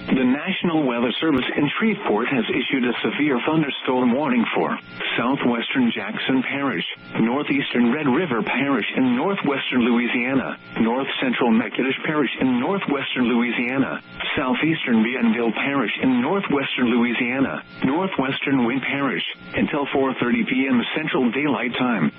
The National Weather Service in Shreveport has issued a severe thunderstorm warning for southwestern Jackson Parish, northeastern Red River Parish in northwestern Louisiana, north central Natchitoches Parish in northwestern Louisiana, southeastern Bienville Parish in northwestern Louisiana, northwestern Wynne Parish, until 4:30 p.m. Central Daylight Time.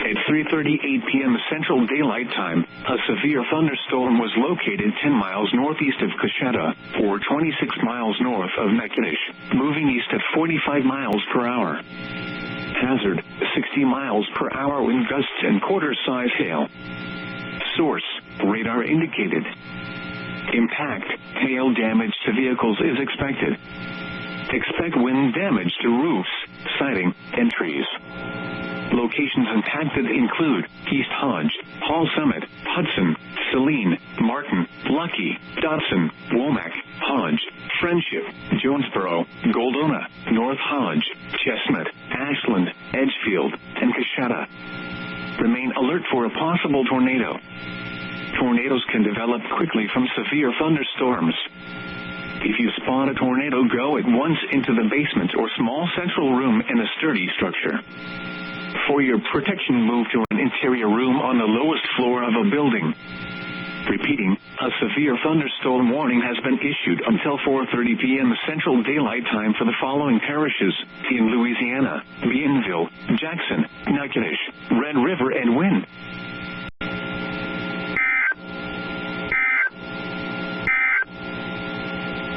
At 3:38 p.m. Central Daylight Time, a severe thunderstorm was located 10 miles northeast of Coshada, or 26 miles north of Natchitoches, moving east at 45 miles per hour. Hazard, 60 miles per hour wind gusts and quarter-size hail. Source, radar indicated. Impact, hail damage to vehicles is expected. Expect wind damage to roofs, siding, and trees. Locations impacted include East Hodge, Hall Summit, Hudson, Saline, Martin, Lucky, Dodson, Womack, Hodge, Friendship, Jonesboro, Goldona, North Hodge, Chestnut, Ashland, Edgefield, and Coshada. Remain alert for a possible tornado. Tornadoes can develop quickly from severe thunderstorms. If you spot a tornado, go at once into the basement or small central room in a sturdy structure. For your protection, move to an interior room on the lowest floor of a building. Repeating, a severe thunderstorm warning has been issued until 4:30 p.m. Central Daylight Time for the following parishes in Louisiana: Bienville, Jackson, Natchitoches, Red River, and Wynne.